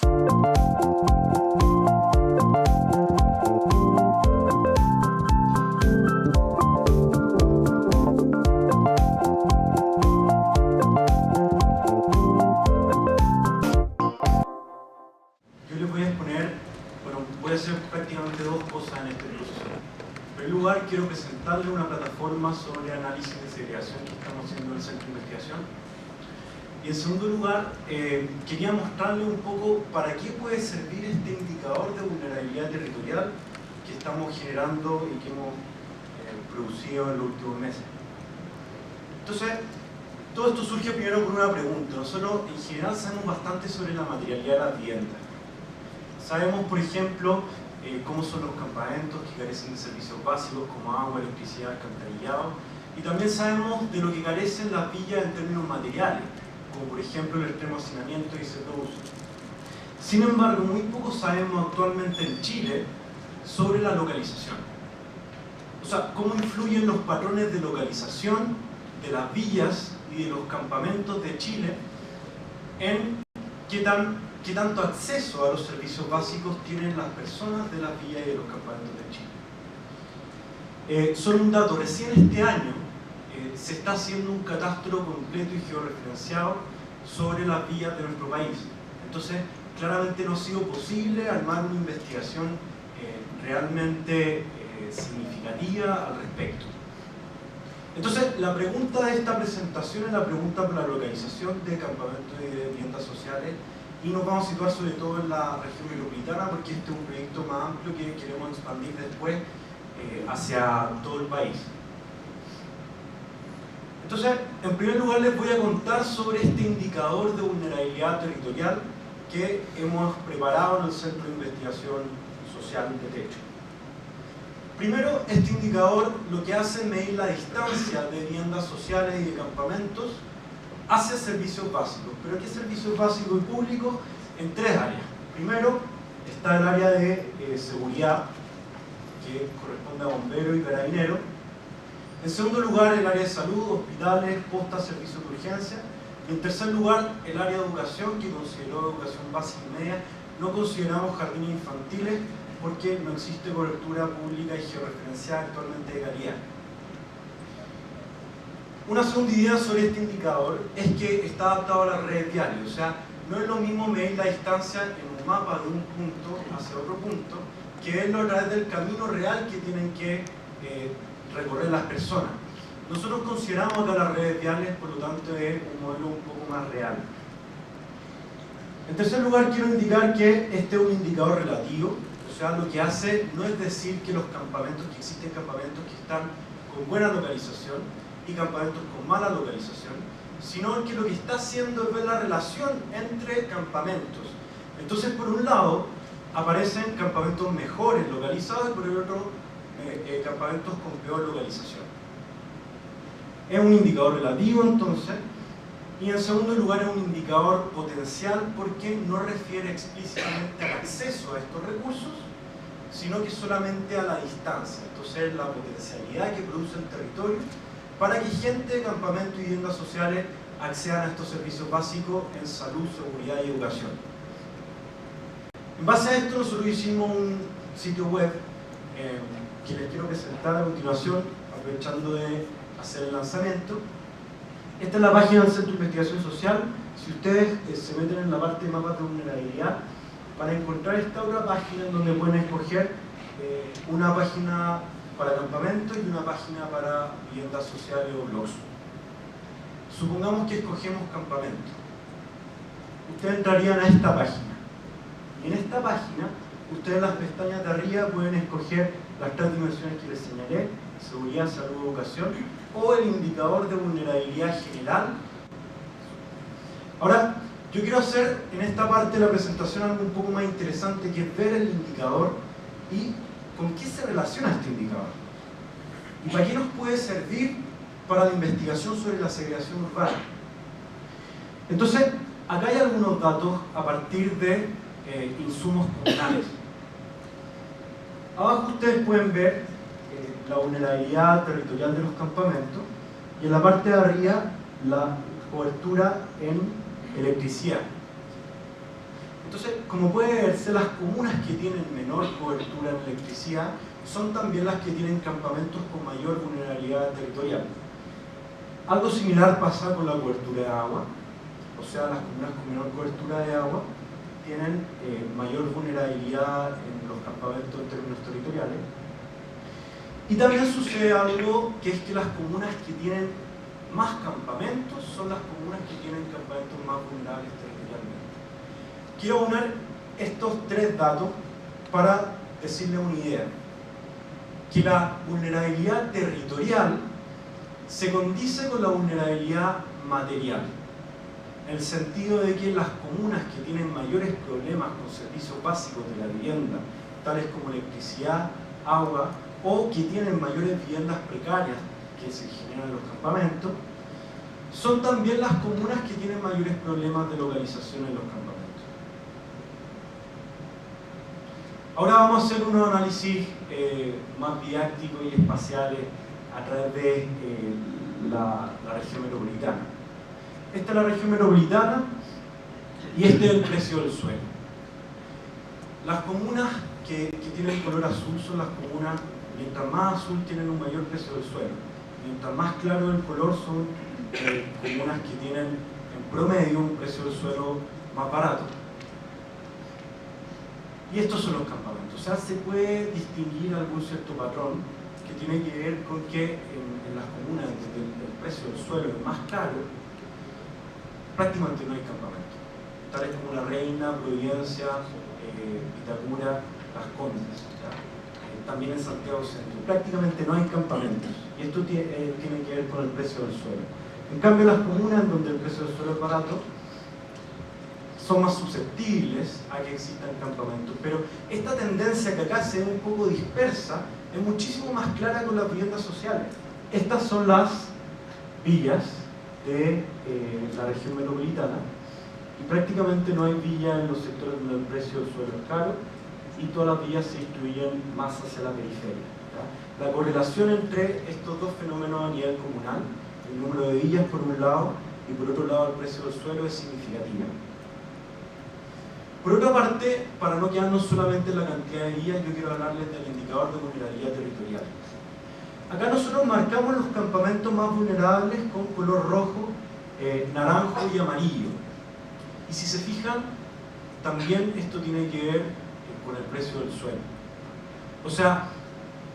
Voy a hacer prácticamente dos cosas en este proceso. En primer lugar, quiero presentarles una plataforma sobre análisis de segregación que estamos haciendo en el Centro de Investigación. Y en segundo lugar, quería mostrarles un poco para qué puede servir este indicador de vulnerabilidad territorial que estamos generando y que hemos producido en los últimos meses. Entonces, todo esto surge primero por una pregunta. Nosotros en general sabemos bastante sobre la materialidad de las viviendas. Sabemos, por ejemplo, cómo son los campamentos que carecen de servicios básicos como agua, electricidad, alcantarillado, y también sabemos de lo que carecen las villas en términos materiales, como por ejemplo el extremo hacinamiento y se produce. Sin embargo, muy poco sabemos actualmente en Chile sobre la localización. O sea, cómo influyen los patrones de localización de las villas y de los campamentos de Chile en qué tanto acceso a los servicios básicos tienen las personas de las villas y de los campamentos de Chile. Solo un dato, recién este año se está haciendo un catastro completo y georreferenciado sobre las villas de nuestro país. Entonces, claramente no ha sido posible armar una investigación realmente significativa al respecto. Entonces, la pregunta de esta presentación es la pregunta por la localización de campamentos y de viviendas sociales, y nos vamos a situar sobre todo en la región metropolitana porque este es un proyecto más amplio que queremos expandir después hacia todo el país. Entonces, en primer lugar les voy a contar sobre este indicador de vulnerabilidad territorial que hemos preparado en el Centro de Investigación Social de Techo. Primero, este indicador lo que hace es medir la distancia de viviendas sociales y de campamentos hacia servicios básicos. ¿Pero qué servicios básicos y públicos? En tres áreas. Primero, está el área de seguridad, que corresponde a bomberos y carabineros. En segundo lugar, el área de salud, hospitales, postas, servicios de urgencia. Y en tercer lugar, el área de educación, que consideró educación básica y media. No consideramos jardines infantiles porque no existe cobertura pública y georreferenciada actualmente de calidad. Una segunda idea sobre este indicador es que está adaptado a las redes viales, o sea, no es lo mismo medir la distancia en un mapa de un punto hacia otro punto que verlo a través del camino real que tienen que recorrer las personas. Nosotros consideramos que las redes viales, por lo tanto, es un modelo un poco más real. En tercer lugar, quiero indicar que este es un indicador relativo, o sea, lo que hace no es decir que los campamentos, que existen campamentos que están con buena localización y campamentos con mala localización, sino que lo que está haciendo es ver la relación entre campamentos. Entonces, por un lado, aparecen campamentos mejores localizados y por el otro, campamentos con peor localización. Es un indicador relativo, entonces, y en segundo lugar es un indicador potencial porque no refiere explícitamente al acceso a estos recursos, sino que solamente a la distancia. Entonces, la potencialidad que produce el territorio para que gente de campamento y viviendas sociales accedan a estos servicios básicos en salud, seguridad y educación. En base a esto, nosotros hicimos un sitio web que les quiero presentar a continuación, aprovechando de hacer el lanzamiento. Esta es la página del Centro de Investigación Social. Si ustedes se meten en la parte de mapas de vulnerabilidad, van a encontrar esta otra página en donde pueden escoger una página para campamentos y una página para viviendas sociales o blogs. Supongamos que escogemos campamento. Ustedes entrarían a esta página. Y en esta página, ustedes en las pestañas de arriba pueden escoger las tres dimensiones que les señalé: seguridad, salud, educación, o el indicador de vulnerabilidad general. Ahora, yo quiero hacer en esta parte de la presentación algo un poco más interesante, que es ver el indicador y con qué se relaciona este indicador. ¿Y para qué nos puede servir para la investigación sobre la segregación urbana? Entonces, acá hay algunos datos a partir de insumos comunales. Abajo ustedes pueden ver la vulnerabilidad territorial de los campamentos y en la parte de arriba la cobertura en electricidad. Entonces, como puede verse, las comunas que tienen menor cobertura en electricidad son también las que tienen campamentos con mayor vulnerabilidad territorial. Algo similar pasa con la cobertura de agua, o sea, las comunas con menor cobertura de agua tienen mayor vulnerabilidad en los campamentos en términos territoriales. Y también sucede algo, que es que las comunas que tienen más campamentos son las comunas que tienen campamentos más vulnerables territorialmente. Quiero unir estos tres datos para decirle una idea. Que la vulnerabilidad territorial se condice con la vulnerabilidad material, en el sentido de que las comunas que tienen mayores problemas con servicios básicos de la vivienda, tales como electricidad, agua, o que tienen mayores viviendas precarias que se generan en los campamentos, son también las comunas que tienen mayores problemas de localización en los campamentos. Ahora vamos a hacer unos análisis más didácticos y espaciales a través de la región metropolitana. Esta es la región metropolitana y este es el precio del suelo. Las comunas que tienen color azul son las comunas, mientras más azul tienen un mayor precio del suelo, mientras más claro el color son comunas que tienen en promedio un precio del suelo más barato. Y estos son los campamentos. O sea, se puede distinguir algún cierto patrón que tiene que ver con que en las comunas donde el precio del suelo es más caro, prácticamente no hay campamentos, tales como La Reina, Providencia, Vitacura, Las Condes, también en Santiago Centro. Prácticamente no hay campamentos, y esto tiene que ver con el precio del suelo. En cambio, las comunas donde el precio del suelo es barato son más susceptibles a que existan campamentos, pero esta tendencia que acá se ve un poco dispersa es muchísimo más clara con las viviendas sociales. Estas son las villas de la región metropolitana, y prácticamente no hay villas en los sectores donde el precio del suelo es caro, y todas las villas se distribuyen más hacia la periferia, ¿ya? La correlación entre estos dos fenómenos a nivel comunal, el número de villas por un lado y por otro lado el precio del suelo, es significativa. Por otra parte, para no quedarnos solamente en la cantidad de villas, yo quiero hablarles del indicador de vulnerabilidad territorial. Acá nosotros marcamos los campamentos más vulnerables con color rojo, naranjo y amarillo. Y si se fijan, también esto tiene que ver con el precio del suelo. O sea,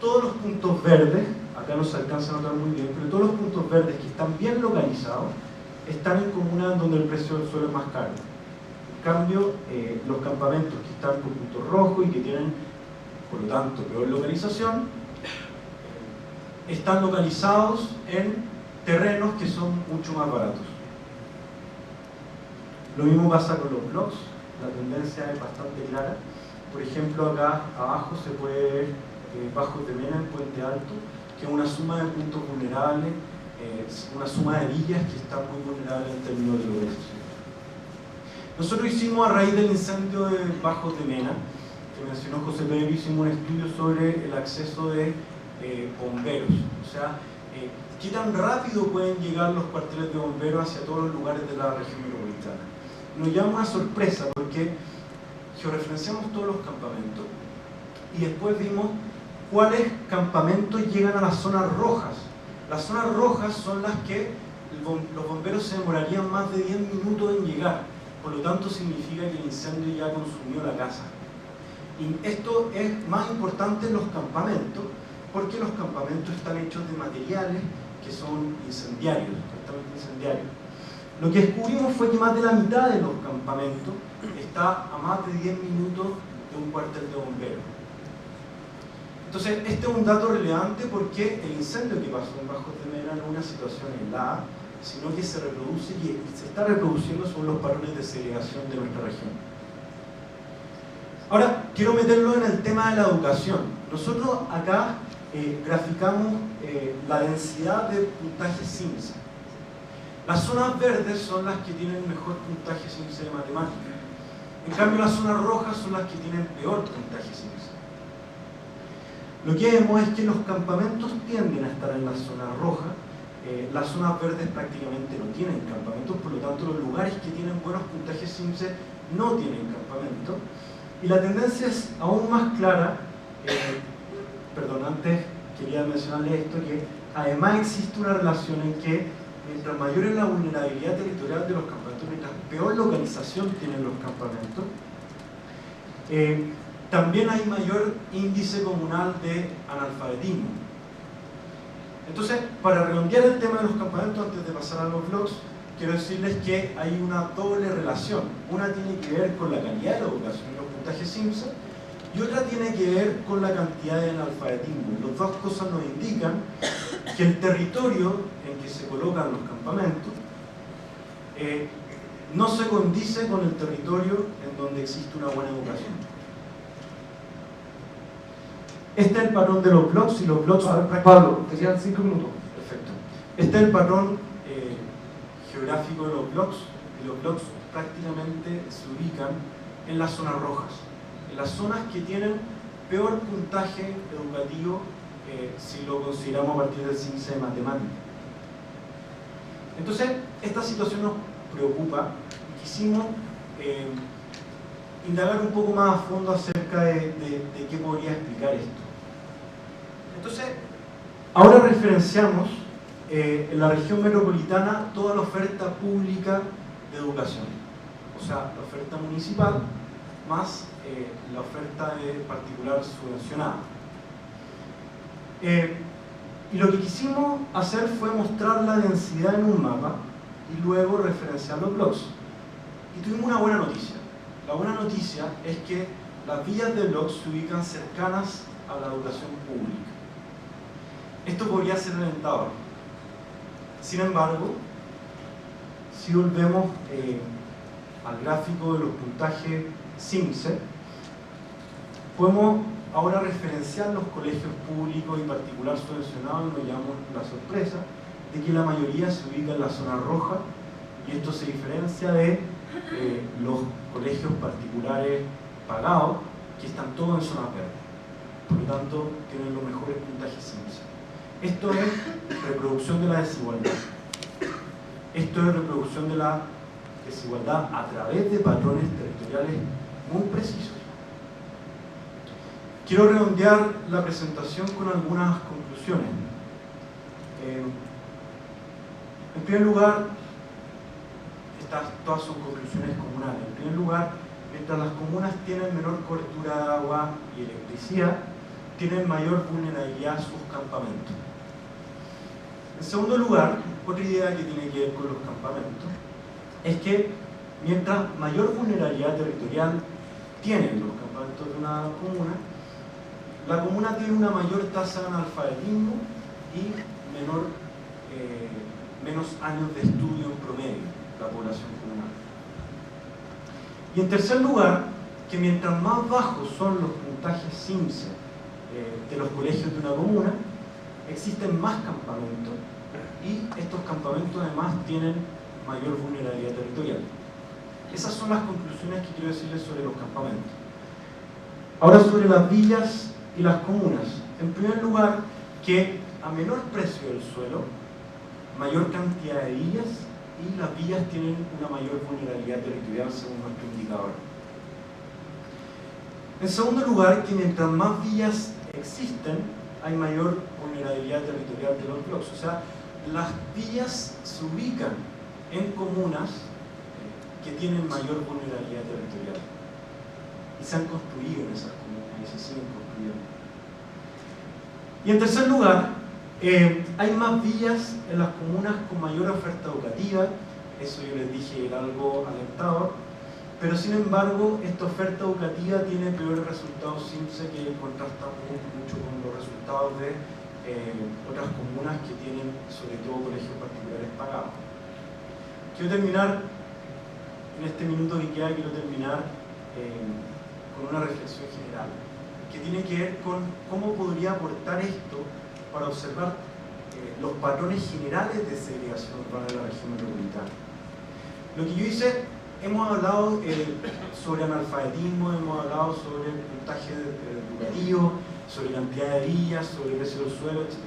todos los puntos verdes, acá no se alcanza a notar muy bien, pero todos los puntos verdes que están bien localizados están en comunas donde el precio del suelo es más caro. En cambio, los campamentos que están con puntos rojos y que tienen, por lo tanto, peor localización, están localizados en terrenos que son mucho más baratos. Lo mismo pasa con los blocks, la tendencia es bastante clara. Por ejemplo, acá abajo se puede ver Bajos de Mena en Puente Alto, que es una suma de puntos vulnerables, una suma de villas que están muy vulnerables en términos de localización. Nosotros hicimos, a raíz del incendio de Bajos de Mena, que mencionó José Pedro, hicimos un estudio sobre el acceso de bomberos. O sea, qué tan rápido pueden llegar los cuarteles de bomberos hacia todos los lugares de la región metropolitana. Nos llama una sorpresa porque georreferenciamos todos los campamentos y después vimos cuáles campamentos llegan a las zonas rojas. Las zonas rojas son las que los bomberos se demorarían más de 10 minutos en llegar. Por lo tanto, significa que el incendio ya consumió la casa. Y esto es más importante en los campamentos, porque los campamentos están hechos de materiales que son incendiarios, totalmente incendiarios. Lo que descubrimos fue que más de la mitad de los campamentos está a más de 10 minutos de un cuartel de bomberos. Entonces, este es un dato relevante porque el incendio que pasó en Bajos de Mena no es una situación aislada, sino que se reproduce y se está reproduciendo sobre los patrones de segregación de nuestra región. Ahora, quiero meterlo en el tema de la educación. Nosotros acá graficamos la densidad de puntaje CIMSE. Las zonas verdes son las que tienen mejor puntaje CIMSE de matemática. En cambio, las zonas rojas son las que tienen peor puntaje CIMSE. Lo que vemos es que los campamentos tienden a estar en la zona roja. Las zonas verdes prácticamente no tienen campamentos, por lo tanto los lugares que tienen buenos puntajes CIMSE no tienen campamento, y la tendencia es aún más clara. Perdón, antes quería mencionarles esto, que además existe una relación en que mientras mayor es la vulnerabilidad territorial de los campamentos, mientras peor localización tienen los campamentos, también hay mayor índice comunal de analfabetismo. Entonces, para redondear el tema de los campamentos, antes de pasar a los blogs, quiero decirles que hay una doble relación. Una tiene que ver con la calidad de la educación y los puntajes Simpson, y otra tiene que ver con la cantidad de analfabetismo. Las dos cosas nos indican que el territorio en que se colocan los campamentos no se condice con el territorio en donde existe una buena educación. Este es el patrón de los blogs, y los blogs... Pablo, te quedan 5 minutos. Perfecto. Este es el patrón geográfico de los blogs, y los blogs prácticamente se ubican en las zonas rojas, en las zonas que tienen peor puntaje educativo si lo consideramos a partir del índice de matemática. Entonces, esta situación nos preocupa y quisimos indagar un poco más a fondo acerca de qué podría explicar esto. Entonces, ahora referenciamos en la región metropolitana toda la oferta pública de educación, o sea, la oferta municipal más la oferta de particular subvencionada. Y lo que quisimos hacer fue mostrar la densidad en un mapa y luego referenciar los blogs. Y tuvimos una buena noticia. La buena noticia es que las villas de blogs se ubican cercanas a la educación pública. Esto podría ser alentador. Sin embargo, si volvemos al gráfico de los puntajes CIMSE, podemos ahora referenciar los colegios públicos y particular subvencionados, y nos llevamos la sorpresa de que la mayoría se ubica en la zona roja, y esto se diferencia de los colegios particulares pagados, que están todos en zona verde. Por lo tanto, tienen los mejores puntajes CIMSE. Esto es reproducción de la desigualdad. Esto es reproducción de la desigualdad a través de patrones territoriales muy precisos. Quiero redondear la presentación con algunas conclusiones. En primer lugar, todas son conclusiones comunales. En primer lugar, mientras las comunas tienen menor cobertura de agua y electricidad, tienen mayor vulnerabilidad a sus campamentos. En segundo lugar, otra idea que tiene que ver con los campamentos es que mientras mayor vulnerabilidad territorial tienen los campamentos de una comuna, la comuna tiene una mayor tasa de analfabetismo y menos años de estudio en promedio la población comunal. Y en tercer lugar, que mientras más bajos son los puntajes CIMSE de los colegios de una comuna, existen más campamentos, y estos campamentos además tienen mayor vulnerabilidad territorial. Esas son las conclusiones que quiero decirles sobre los campamentos. Ahora, sobre las villas y las comunas. En primer lugar, que a menor precio del suelo, mayor cantidad de villas, y las villas tienen una mayor vulnerabilidad territorial según nuestro indicador. En segundo lugar, que mientras más villas existen, hay mayor vulnerabilidad territorial de los blogs. O sea, las villas se ubican en comunas que tienen mayor vulnerabilidad territorial y se han construido en esas comunas y se siguen construyendo. Y en tercer lugar, hay más villas en las comunas con mayor oferta educativa. Eso yo les dije era algo alentador, pero sin embargo esta oferta educativa tiene peores resultados CIMSE, que contrastan mucho con los resultados de otras comunas que tienen sobre todo colegios particulares pagados. Quiero terminar, en este minuto que queda, quiero terminar con una reflexión general que tiene que ver con cómo podría aportar esto para observar los patrones generales de segregación urbana de la región metropolitana. Lo que yo hice, hemos hablado sobre analfabetismo, hemos hablado sobre el puntaje educativo, sobre cantidad de villas, sobre precio del suelo, etc.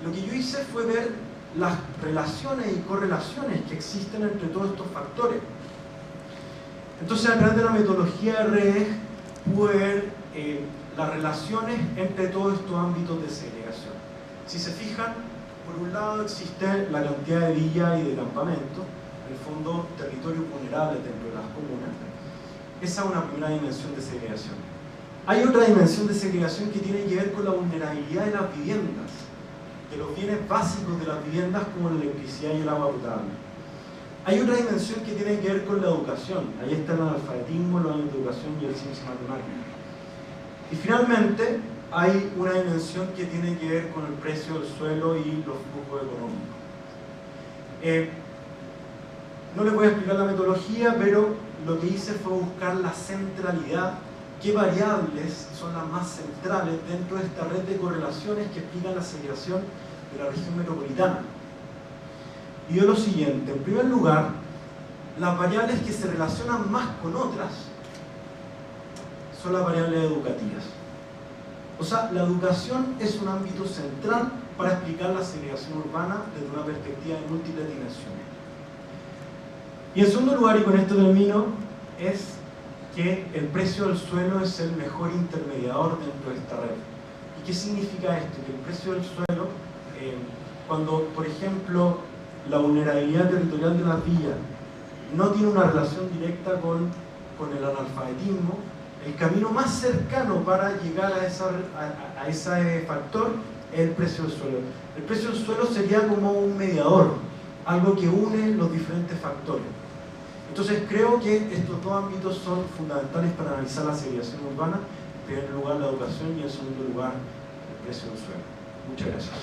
Lo que yo hice fue ver las relaciones y correlaciones que existen entre todos estos factores. Entonces, a través de la metodología REG pude ver las relaciones entre todos estos ámbitos de segregación. Si se fijan, por un lado existe la cantidad de villas y de campamentos, en el fondo territorios vulnerables dentro de las comunas. Esa es una primera dimensión de segregación. Hay otra dimensión de segregación que tiene que ver con la vulnerabilidad de las viviendas, de los bienes básicos de las viviendas como la electricidad y el agua potable. Hay otra dimensión que tiene que ver con la educación. Ahí está el analfabetismo, los años de educación y el ciencia matemática. Y finalmente hay una dimensión que tiene que ver con el precio del suelo y los flujos económicos. No les voy a explicar la metodología, pero lo que hice fue buscar la centralidad, qué variables son las más centrales dentro de esta red de correlaciones que explican la segregación de la región metropolitana. Y dio lo siguiente: en primer lugar, las variables que se relacionan más con otras son las variables educativas. O sea, la educación es un ámbito central para explicar la segregación urbana desde una perspectiva de múltiples dimensiones. Y en segundo lugar, y con esto termino, es que el precio del suelo es el mejor intermediador dentro de esta red. ¿Y qué significa esto? Que el precio del suelo, cuando, por ejemplo, la vulnerabilidad territorial de las villas no tiene una relación directa con el analfabetismo, el camino más cercano para llegar a ese factor es el precio del suelo. El precio del suelo sería como un mediador, algo que une los diferentes factores. Entonces creo que estos dos ámbitos son fundamentales para analizar la segregación urbana: en primer lugar la educación y en segundo lugar el precio del suelo. Muchas gracias.